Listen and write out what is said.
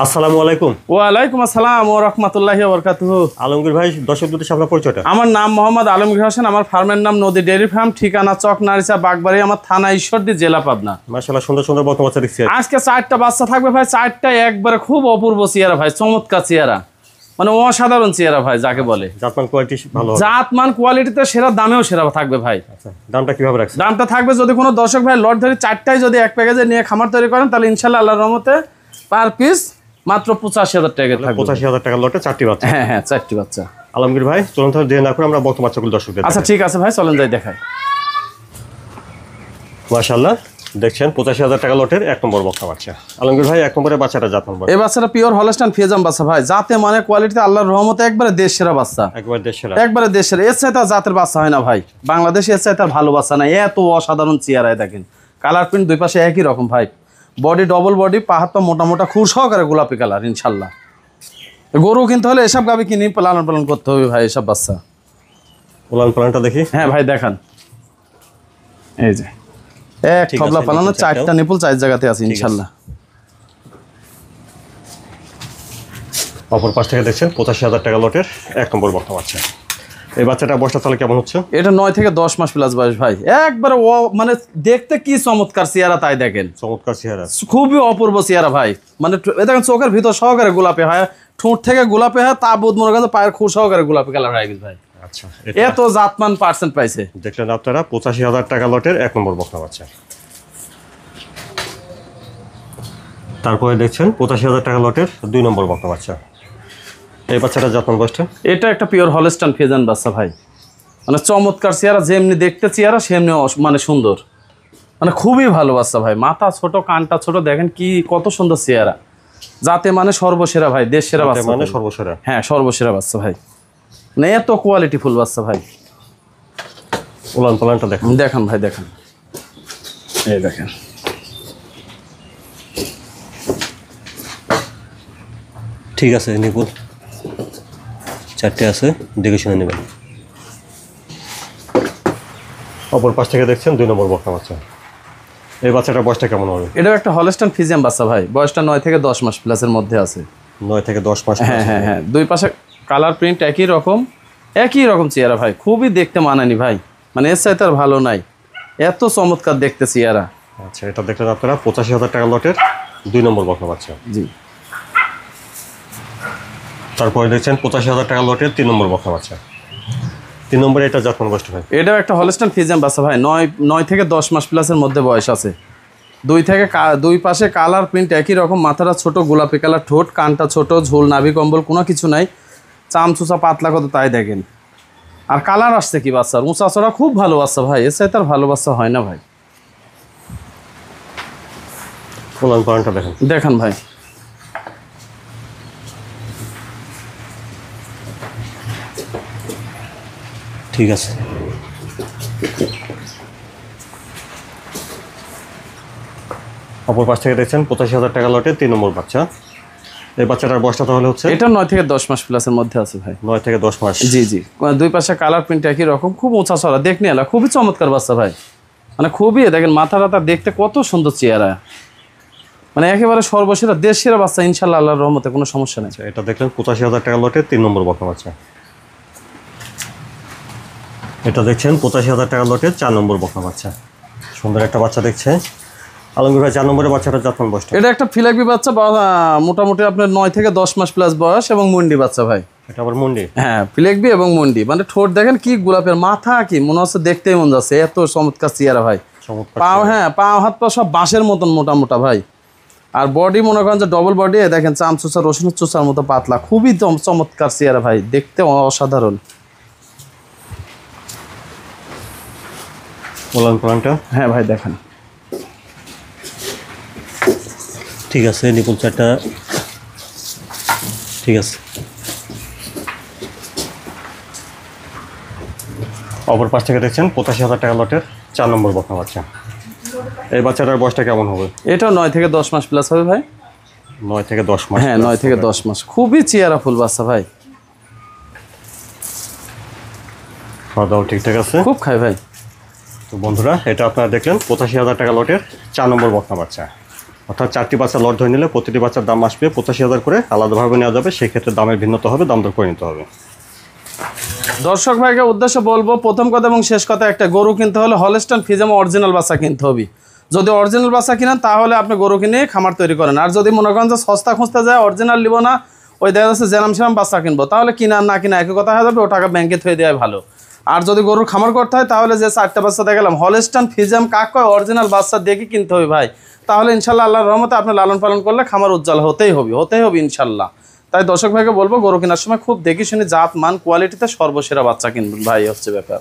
আসসালামু আলাইকুম। ওয়ালাইকুম আসসালাম ওয়া রাহমাতুল্লাহি ওয়া বারাকাতুহু। আলমগীর ভাই, দর্শকদের সামনে পরিচয়টা। আমার নাম মোহাম্মদ আলমগীর হোসেন। আমার ফার্মের নাম নদী ডেয়ারি ফার্ম, ঠিকানা চক নারিচা বাগবাড়ি, আমার থানা ঈশ্বরদী, জেলা পাবনা। মাশাআল্লাহ, সুন্দর সুন্দর বকনা বাচ্চা দেখছি। আজকে 4টা বাচ্চা থাকবে ভাই, 4টাই একবারে খুব অপূর্ব চেহারা ভাই, চমৎকার চেহারা, মানে অসাধারণ চেহারা ভাই যাকে বলে। জাতমান কোয়ালিটি ভালো, জাতমান কোয়ালিটিতে সেরা, দামেও সেরা থাকবে ভাই। আচ্ছা, দামটা কিভাবে রাখছেন? দামটা থাকবে যদি কোনো দর্শক ভাই লট ধরে 4টাই যদি এক প্যাকেজে নিয়ে খামার তৈরি করেন, তাহলে ইনশাআল্লাহ আল্লাহর রহমতে পার পিস মাত্র 85,000 টাকা থাকবে। 85,000 টাকার লটে 4টি বাচ্চা। হ্যাঁ হ্যাঁ, 4টি বাচ্চা। আলমগীর ভাই, চলুন তাহলে দেরি না করে আমরা বকনা বাচ্চাগুলো দর্শকদের। আচ্ছা ঠিক আছে ভাই, চলেন যাই দেখাই। মাশাআল্লাহ, দেখছেন 85,000 টাকা লটের 1 নম্বর বকনা বাচ্চা। আলমগীর ভাই, 1 নম্বরের বাচ্চাটা জাতমান বল। এই বাচ্চাটা পিওর হলস্টাইন ফ্রিজিয়ান বাচ্চা ভাই, জাতে মানে কোয়ালিটিতে আল্লাহর রহমতে একবারে দেশ সেরা বাচ্চা, একবার দেশের একবারে দেশ সেরা। এর চাইতে জাতের বাচ্চা হয় না ভাই, বাংলাদেশে এর চাইতে ভালো বাচ্চা নাই। এত অসাধারণ চেহারায় দেখেন, কালার প্রিন্ট দুই পাশে একই রকম ভাই, বডি ডবল বডি, পাহাড় তো মোটা মোটা, খুব সহকারে গোলাপি কালার। ইনশাল্লাহ গরু কিনতে হলে এসব গাবি কিনে লালন পালন করতে হবে ভাই, এসব বাচ্চা। উলান পালানটা দেখি। হ্যাঁ ভাই দেখান, এই যে এক ঠিক থবলা আছে, পালানো, নিপুল 4টা নিপুল 4 জায়গাতে আছে ইনশাল্লাহ। অপর পাশ থেকে দেখছেন 85,000 টাকা লটের 1 নম্বর বকনা বাচ্চা। এই বাচ্চাটা বয়সটা তাহলে কেমন হচ্ছে? এটা 9 থেকে 10 মাস প্লাস বয়স ভাই, একবারে মানে দেখতে কি চমৎকার চেহারা তাই দেখেন, চমৎকার চেহারা, খুবই অপূর্ব চেহারা ভাই। মানে দেখেন চোখের ভিতর সহকারে গোলাপি হয়, ঠোঁট থেকে গোলাপি হয়, তা বোধ মনে করেন পায়ের খুব সহকারে গোলাপি কালার হয়ে গেছে ভাই। আচ্ছা, এত জাতমান পার্সেন্ট পাইছে। দেখলেন আপনারা 85,000 টাকা লটের 1 নম্বর বকনা বাচ্চা। তারপরে দেখছেন 85,000 টাকা লটের 2 নম্বর বকনা বাচ্চা। এই বাচ্চাটা যত্ন বয়সটা। এটা একটা পিওর হলস্টাইন ফ্রিজিয়ান বাচ্চা ভাই, মানে চমৎকার চেহারা, যেমনি দেখতে চেহারা সেমনি মানে সুন্দর, মানে খুবই ভালো বাচ্চা ভাই। মাথা ছোট, কানটা ছোট, দেখেন কি কত সুন্দর চেহারা, যাতে মানে সর্বসেরা ভাই, দেশ সেরা বাচ্চা মানে সর্বসেরা। হ্যাঁ সর্বসেরা বাচ্চা ভাই, মানে এত কোয়ালিটি ফুল বাচ্চা ভাই। উলান পালানটা দেখেন। দেখান ভাই দেখান, এই দেখেন ঠিক আছে, নিপুল 4টে আছে, দেখে শুনে নেবেন। অপর পাশ থেকে দেখছেন 2 নম্বর বকনা বাচ্চা। এই বাচ্চাটার বয়সটা কেমন হবে? এটাও একটা হলস্টাইন ফ্রিজিয়ান বাচ্চা ভাই, বয়সটা 9 থেকে 10 মাস প্লাসের মধ্যে আছে। 9 থেকে 10 মাস। হ্যাঁ হ্যাঁ হ্যাঁ, দুই পাশে কালার প্রিন্ট একই রকম চেহারা ভাই, খুবই দেখতে মানানি ভাই, মানে এর চাইতে আর ভালো নাই, এত চমৎকার দেখতে চেহারা। আচ্ছা, এটা দেখলেন আপনারা 85,000 টাকা লটের 2 নম্বর বকনা বাচ্চা। জি। তারপরে দেখছেন 85,000 টাকা লটের 3 নম্বর বকনা বাচ্চা। 3 নম্বরে এটা যত্ন বয়সটা ভাই। এটাও একটা হলস্টাইন ফ্রিজিয়ান বাচ্চা ভাই, 9 থেকে 10 মাস প্লাসের মধ্যে বয়স আছে। দুই পাশে কালার প্রিন্ট একই রকম, মাথাটা ছোট, গোলাপি কালার, ঠোঁট কানটা ছোট, ঝোল নাভি কম্বল কোনো কিছু নাই, চামচুচা পাতলা কত তাই দেখেন। আর কালার আসছে কি বাচ্চার, উঁচা চড়া, খুব ভালো বাচ্চা ভাই, এর চাইতে আর ভালো বাচ্চা হয় না ভাই। উলান পালানটা দেখেন। দেখান ভাই, ঠিক আছে। অপর পাশ থেকে দেখছেন 85,000 টাকা লটের 3 নম্বর বাচ্চা। এই বাচ্চাটার বয়সটা তাহলে হচ্ছে? এটা 9 থেকে 10 মাস প্লাসের মধ্যে আছে ভাই। 9 থেকে 10 মাস। জি জি, দুই পাশে কালার প্রিন্ট একই রকম, খুব উঁচা চড়া, দেখনি এলা খুবই চমৎকার বাচ্চা ভাই, মানে খুবই দেখেন মাথা টাথা দেখতে কত সুন্দর চেহারা, মানে একেবারে সর্বসেরা দেশ সেরা বাচ্চা ইনশাল্লাহ, আল্লাহর রহমতে কোনো সমস্যা নেই। এটা দেখলেন 85,000 টাকা লটের 3 নম্বর বকনা বাচ্চা। এটা দেখছেন 85,000 টাকা লটের 4 নম্বর বকনা বাচ্চা। সুন্দর একটা বাচ্চা দেখছে। আলমগীর ভাই, 4 নম্বরের বাচ্চাটা যত্ন বয়সটা। এটা একটা ফিলাকবি বাচ্চা, মোটামুটি আপনার 9 থেকে 10 মাস প্লাস বয়স, এবং মুন্ডি বাচ্চা ভাই। এটা আবার মুন্ডি? হ্যাঁ, ফিলাকবি এবং মুন্ডি, মানে ঠোঁট দেখেন কি গোলাপের, মাথা কি মনে হচ্ছে দেখতেই মন যাচ্ছে, এত চমৎকার চেহারা ভাই। পাও, হ্যাঁ পাও হাত পা সব বাঁশের মতন মোটা মোটা ভাই। আর বডি মনে করেন যে ডবল বডি, দেখেন চামচুচা রসুনের চুচার মতো পাতলা, খুবই চমৎকার চেহারা ভাই, দেখতে অসাধারণ। উলান পালানটা? হ্যাঁ ভাই দেখান, ঠিক আছে, নিপুল 4টা, ঠিক আছে। অপর পাশ থেকে দেখছেন 85,000 টাকা লটের 4 নম্বর বকনা বাচ্চা। এই বাচ্চাটার বয়সটা কেমন হবে? এটাও 9 থেকে 10 মাস প্লাস হবে ভাই। 9 থেকে 10 মাস? হ্যাঁ 9 থেকে 10 মাস, খুবই চেহারা ফুল বাচ্চা ভাই, খাওয়া দাওয়া ঠিকঠাক আছে? খুব খাই ভাই। তো বন্ধুরা, এটা আপনারা দেখলেন 85,000 টাকা লটের 4 নম্বর বকনা বাচ্চা। অর্থাৎ 4টি বাচ্চা লট ধরে নিলে প্রতিটি বাচ্চার দাম আসবে 85,000 করে, আলাদাভাবে নেওয়া যাবে, সেক্ষেত্রে দামের ভিন্নতা হবে, দাম দর করে নিতে হবে। দর্শক ভাইকে উদ্দেশ্যে বলবো, প্রথম কথা এবং শেষ কথা একটা, গরু কিনতে হলে হলস্টাইন ফ্রিজিয়াম অরিজিনাল বাচ্চা কিনতে হবে। যদি অরিজিনাল বাচ্চা কিনেন তাহলে আপনি গরু কিনে খামার তৈরি করেন। আর যদি মনে করেন যে সস্তা খুঁজতে যায়, অরিজিনাল নিব না, ওই দেখা যাচ্ছে জেনাম সেরাম বাচ্চা কিনবো, তাহলে কিনা না কিনা একই কথা হয়ে যাবে, ও টাকা ব্যাংকে থুয়ে দেওয়াই ভালো। আর যদি গরুর খামার করতে হয় তাহলে যে 4টা বাচ্চা দেখালাম হলস্টাইন ফ্রিজিয়াম কাক কয় অরিজিনাল বাচ্চা দেখে কিনতে হবে ভাই। তাহলে ইনশাল্লাহ আল্লাহর রহমতে আপনি লালন পালন করলে খামার উজ্জ্বল হতেই হবে ইনশাল্লাহ। তাই দর্শক ভাইকে বলবো, গরু কেনার সময় খুব দেখে শুনে জাত মান কোয়ালিটিতে সর্বসেরা বাচ্চা কিনবেন ভাই, হচ্ছে ব্যাপার।